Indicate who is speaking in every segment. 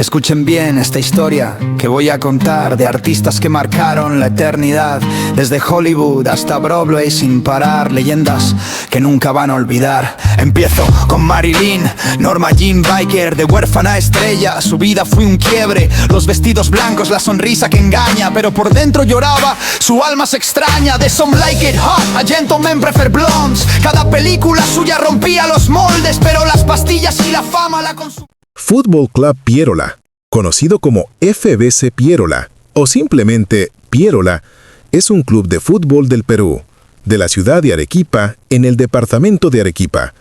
Speaker 1: Escuchen bien esta historia que voy a contar de artistas que marcaron la eternidad, desde Hollywood hasta Broadway sin parar, leyendas que nunca van a olvidar. Empiezo con Marilyn, Norma Jean Baker, de huérfana a estrella, su vida fue un quiebre, los vestidos blancos, la sonrisa que engaña, pero por dentro lloraba, su alma se extraña. De Some Like It Hot a Gentlemen Prefer Blondes, cada película suya rompía los moldes, pero las pastillas y la fama la consumían.
Speaker 2: Fútbol Club Pierola, conocido como FBC Pierola o simplemente Pierola, es un club de fútbol del Perú, de la ciudad de Arequipa, en el departamento de Arequipa.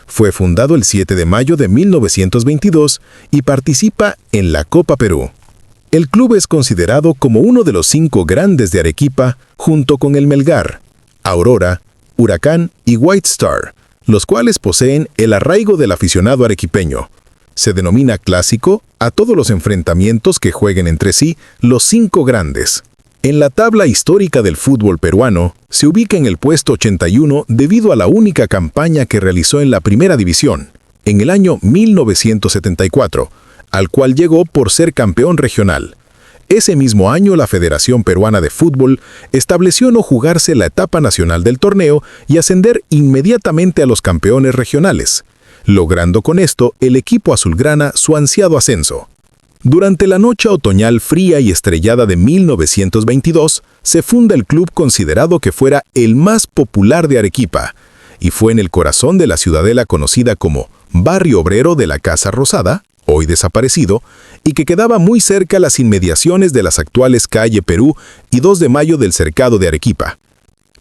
Speaker 2: Fue fundado el 7 de mayo de 1922 y participa en la Copa Perú. El club es considerado como uno de los 5 grandes de Arequipa, junto con el Melgar, Aurora, Huracán y White Star, los cuales poseen el arraigo del aficionado arequipeño. Se denomina clásico a todos los enfrentamientos que jueguen entre sí los 5 grandes. En la tabla histórica del fútbol peruano, se ubica en el puesto 81 debido a la única campaña que realizó en la Primera División, en el año 1974, al cual llegó por ser campeón regional. Ese mismo año, la Federación Peruana de Fútbol estableció no jugarse la etapa nacional del torneo y ascender inmediatamente a los campeones regionales, logrando con esto el equipo azulgrana su ansiado ascenso. Durante la noche otoñal fría y estrellada de 1922, se funda el club considerado que fuera el más popular de Arequipa, y fue en el corazón de la ciudadela conocida como Barrio Obrero de la Casa Rosada, hoy desaparecido, y que quedaba muy cerca a las inmediaciones de las actuales Calle Perú y 2 de Mayo del Cercado de Arequipa.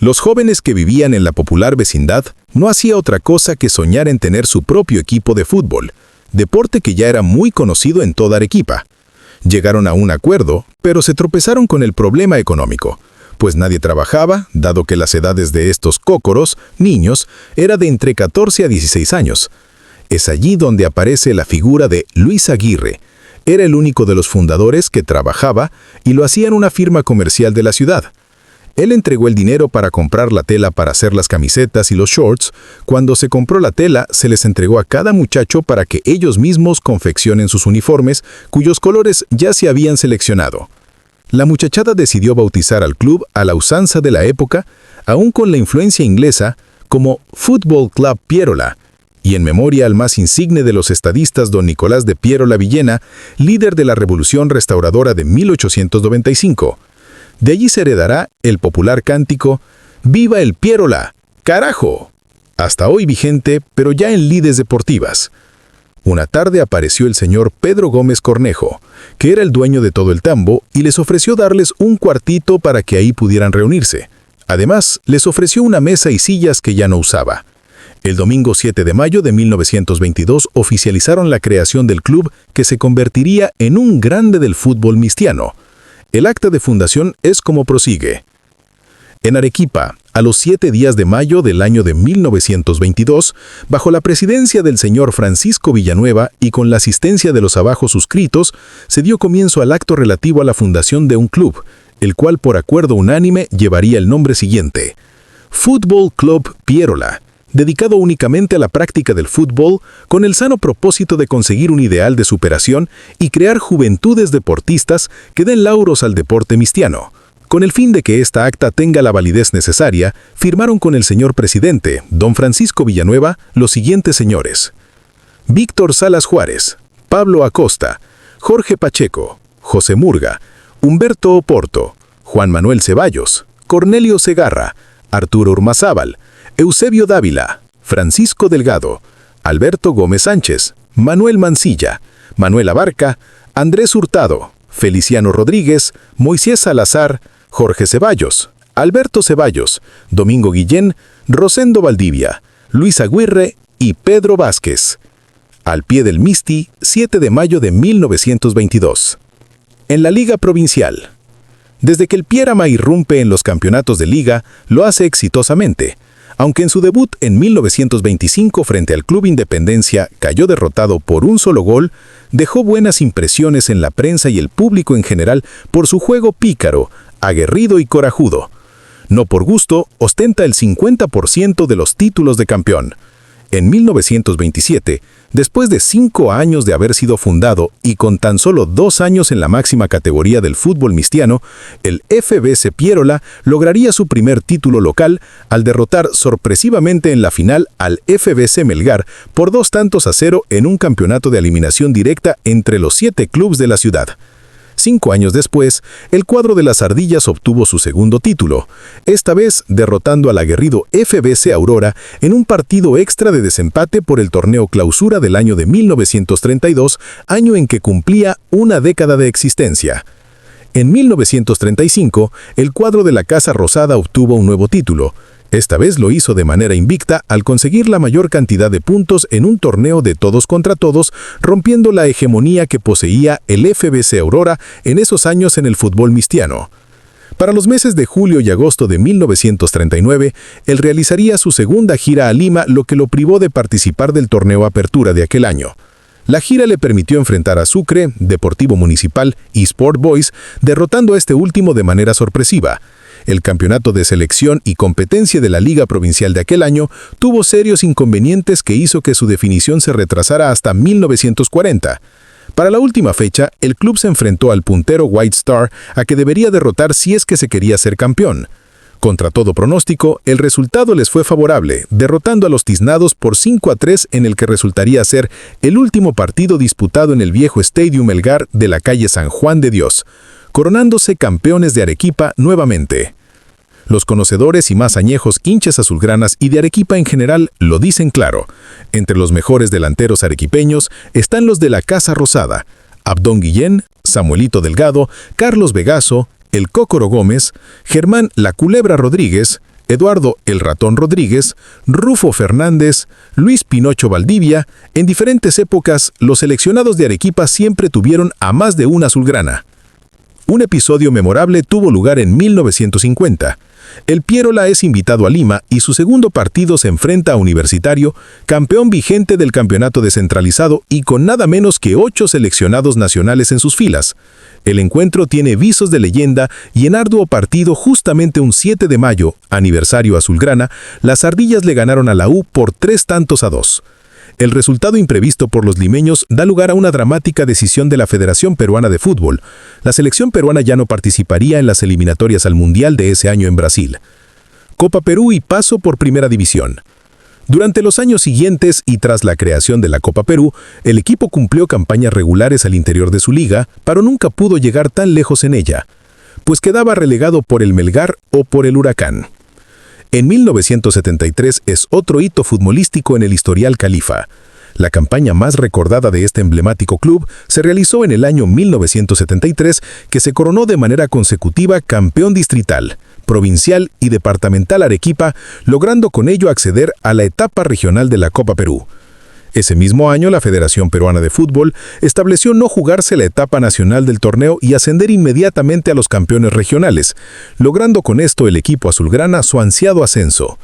Speaker 2: Los jóvenes que vivían en la popular vecindad no hacía otra cosa que soñar en tener su propio equipo de fútbol, deporte que ya era muy conocido en toda Arequipa. Llegaron a un acuerdo, pero se tropezaron con el problema económico, pues nadie trabajaba, dado que las edades de estos cócoros, niños, era de entre 14 a 16 años. Es allí donde aparece la figura de Luis Aguirre. Era el único de los fundadores que trabajaba y lo hacía en una firma comercial de la ciudad. Él entregó el dinero para comprar la tela para hacer las camisetas y los shorts. Cuando se compró la tela, se les entregó a cada muchacho para que ellos mismos confeccionen sus uniformes, cuyos colores ya se habían seleccionado. La muchachada decidió bautizar al club a la usanza de la época, aún con la influencia inglesa, como Fútbol Club Pierola, y en memoria al más insigne de los estadistas, don Nicolás de Pierola Villena, líder de la Revolución Restauradora de 1895. De allí se heredará el popular cántico «¡Viva el Pierola! ¡Carajo!», hasta hoy vigente, pero ya en lides deportivas. Una tarde apareció el señor Pedro Gómez Cornejo, que era el dueño de todo el tambo, y les ofreció darles un cuartito para que ahí pudieran reunirse. Además, les ofreció una mesa y sillas que ya no usaba. El domingo 7 de mayo de 1922 oficializaron la creación del club, que se convertiría en un grande del fútbol mistiano. El acta de fundación es como prosigue. En Arequipa, a los 7 días de mayo del año de 1922, bajo la presidencia del señor Francisco Villanueva y con la asistencia de los abajo suscritos, se dio comienzo al acto relativo a la fundación de un club, el cual por acuerdo unánime llevaría el nombre siguiente: Fútbol Club Pierola, dedicado únicamente a la práctica del fútbol, con el sano propósito de conseguir un ideal de superación y crear juventudes deportistas que den lauros al deporte mistiano. Con el fin de que esta acta tenga la validez necesaria, firmaron con el señor presidente, don Francisco Villanueva, los siguientes señores: Víctor Salas Juárez, Pablo Acosta, Jorge Pacheco, José Murga, Humberto Oporto, Juan Manuel Ceballos, Cornelio Segarra, Arturo Urmazábal, Eusebio Dávila, Francisco Delgado, Alberto Gómez Sánchez, Manuel Mancilla, Manuel Abarca, Andrés Hurtado, Feliciano Rodríguez, Moisés Salazar, Jorge Ceballos, Alberto Ceballos, Domingo Guillén, Rosendo Valdivia, Luis Aguirre y Pedro Vázquez. Al pie del Misti, 7 de mayo de 1922. En la Liga Provincial. Desde que el Pierama irrumpe en los campeonatos de liga, lo hace exitosamente. Aunque en su debut en 1925 frente al Club Independencia cayó derrotado por un solo gol, dejó buenas impresiones en la prensa y el público en general por su juego pícaro, aguerrido y corajudo. No por gusto, ostenta el 50% de los títulos de campeón. En 1927, después de 5 años de haber sido fundado y con tan solo 2 años en la máxima categoría del fútbol mistiano, el FBC Pierola lograría su primer título local al derrotar sorpresivamente en la final al FBC Melgar por 2-0 en un campeonato de eliminación directa entre los 7 clubes de la ciudad. 5 años después, el cuadro de las Ardillas obtuvo su segundo título, esta vez derrotando al aguerrido FBC Aurora en un partido extra de desempate por el torneo clausura del año de 1932, año en que cumplía una década de existencia. En 1935, el cuadro de la Casa Rosada obtuvo un nuevo título. Esta vez lo hizo de manera invicta al conseguir la mayor cantidad de puntos en un torneo de todos contra todos, rompiendo la hegemonía que poseía el FBC Aurora en esos años en el fútbol mistiano. Para los meses de julio y agosto de 1939, él realizaría su segunda gira a Lima, lo que lo privó de participar del torneo Apertura de aquel año. La gira le permitió enfrentar a Sucre, Deportivo Municipal y Sport Boys, derrotando a este último de manera sorpresiva. El campeonato de selección y competencia de la Liga Provincial de aquel año tuvo serios inconvenientes que hizo que su definición se retrasara hasta 1940. Para la última fecha, el club se enfrentó al puntero White Star, a que debería derrotar si es que se quería ser campeón. Contra todo pronóstico, el resultado les fue favorable, derrotando a los tiznados por 5-3 en el que resultaría ser el último partido disputado en el viejo Stadium Melgar de la calle San Juan de Dios, coronándose campeones de Arequipa nuevamente. Los conocedores y más añejos hinchas azulgranas y de Arequipa en general lo dicen claro. Entre los mejores delanteros arequipeños están los de la Casa Rosada: Abdón Guillén, Samuelito Delgado, Carlos Vegaso, el Cócoro Gómez, Germán La Culebra Rodríguez, Eduardo El Ratón Rodríguez, Rufo Fernández, Luis Pinocho Valdivia. En diferentes épocas, los seleccionados de Arequipa siempre tuvieron a más de una azulgrana. Un episodio memorable tuvo lugar en 1950. El Pierola es invitado a Lima y su segundo partido se enfrenta a Universitario, campeón vigente del campeonato descentralizado y con nada menos que 8 seleccionados nacionales en sus filas. El encuentro tiene visos de leyenda y en arduo partido justamente un 7 de mayo, aniversario azulgrana, las Ardillas le ganaron a la U por 3-2. El resultado imprevisto por los limeños da lugar a una dramática decisión de la Federación Peruana de Fútbol. La selección peruana ya no participaría en las eliminatorias al Mundial de ese año en Brasil. Copa Perú y paso por Primera División. Durante los años siguientes y tras la creación de la Copa Perú, el equipo cumplió campañas regulares al interior de su liga, pero nunca pudo llegar tan lejos en ella, pues quedaba relegado por el Melgar o por el Huracán. En 1973 es otro hito futbolístico en el historial califa. La campaña más recordada de este emblemático club se realizó en el año 1973, que se coronó de manera consecutiva campeón distrital, provincial y departamental Arequipa, logrando con ello acceder a la etapa regional de la Copa Perú. Ese mismo año, la Federación Peruana de Fútbol estableció no jugarse la etapa nacional del torneo y ascender inmediatamente a los campeones regionales, logrando con esto el equipo azulgrana su ansiado ascenso.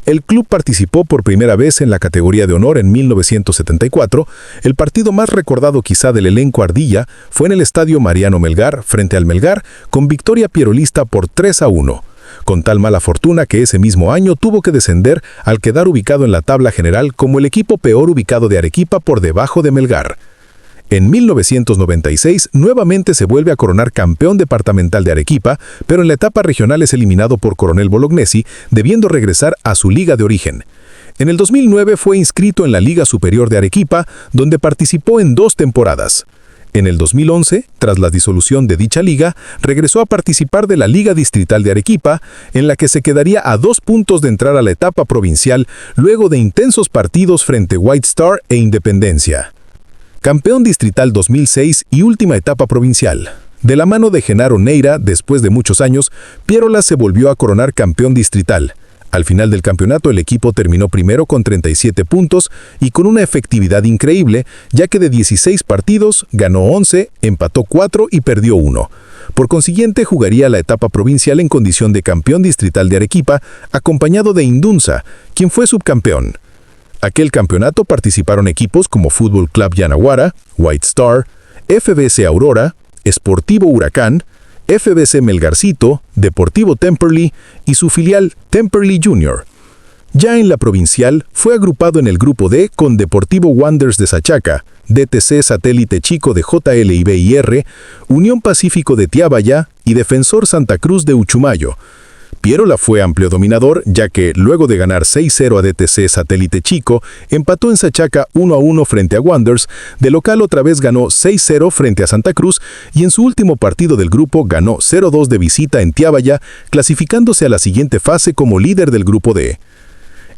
Speaker 2: El club participó por primera vez en la categoría de honor en 1974. El partido más recordado quizá del elenco Ardilla fue en el Estadio Mariano Melgar, frente al Melgar, con victoria pierolista por 3-1. Con tal mala fortuna que ese mismo año tuvo que descender al quedar ubicado en la tabla general como el equipo peor ubicado de Arequipa por debajo de Melgar. En 1996 nuevamente se vuelve a coronar campeón departamental de Arequipa, pero en la etapa regional es eliminado por Coronel Bolognesi, debiendo regresar a su liga de origen. En el 2009 fue inscrito en la Liga Superior de Arequipa, donde participó en 2 temporadas. En el 2011, tras la disolución de dicha liga, regresó a participar de la Liga Distrital de Arequipa, en la que se quedaría a 2 puntos de entrar a la etapa provincial luego de intensos partidos frente a White Star e Independencia. Campeón distrital 2006 y última etapa provincial. De la mano de Genaro Neira, después de muchos años, Pierola se volvió a coronar campeón distrital. Al final del campeonato, el equipo terminó primero con 37 puntos y con una efectividad increíble, ya que de 16 partidos ganó 11, empató 4 y perdió 1. Por consiguiente, jugaría la etapa provincial en condición de campeón distrital de Arequipa, acompañado de Indunza, quien fue subcampeón. Aquel campeonato participaron equipos como Fútbol Club Yanaguara, White Star, FBC Aurora, Sportivo Huracán, FBC Melgarcito, Deportivo Temperley y su filial Temperley Junior. Ya en la provincial, fue agrupado en el grupo D con Deportivo Wanderers de Sachaca, DTC Satélite Chico de JLIBIR, Unión Pacífico de Tiabaya y Defensor Santa Cruz de Uchumayo. Pierola fue amplio dominador, ya que, luego de ganar 6-0 a DTC Satélite Chico, empató en Sachaca 1-1 frente a Wanderers, de local otra vez ganó 6-0 frente a Santa Cruz y en su último partido del grupo ganó 0-2 de visita en Tiabaya, clasificándose a la siguiente fase como líder del grupo D.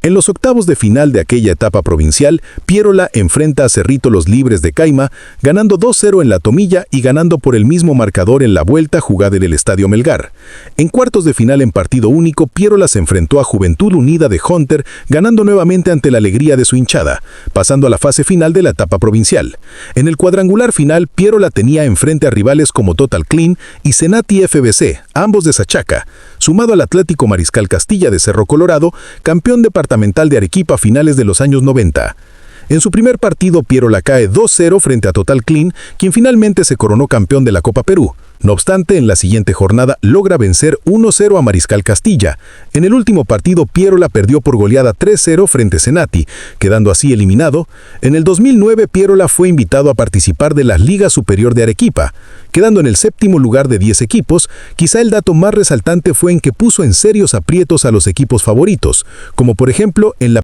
Speaker 2: En los octavos de final de aquella etapa provincial, Pierola enfrenta a Cerrito Los Libres de Caima, ganando 2-0 en la Tomilla y ganando por el mismo marcador en la vuelta jugada en el Estadio Melgar. En cuartos de final en partido único, Pierola se enfrentó a Juventud Unida de Hunter, ganando nuevamente ante la alegría de su hinchada, pasando a la fase final de la etapa provincial. En el cuadrangular final, Pierola tenía enfrente a rivales como Total Clean y Senati FBC, ambos de Sachaca, sumado al Atlético Mariscal Castilla de Cerro Colorado, campeón departamental de Arequipa a finales de los años 90. En su primer partido, Pierola cae 2-0 frente a Total Clean, quien finalmente se coronó campeón de la Copa Perú. No obstante, en la siguiente jornada logra vencer 1-0 a Mariscal Castilla. En el último partido, Pierola perdió por goleada 3-0 frente a Senati, quedando así eliminado. En el 2009, Pierola fue invitado a participar de la Liga Superior de Arequipa, quedando en el séptimo lugar de 10 equipos. Quizá el dato más resaltante fue en que puso en serios aprietos a los equipos favoritos, como por ejemplo en la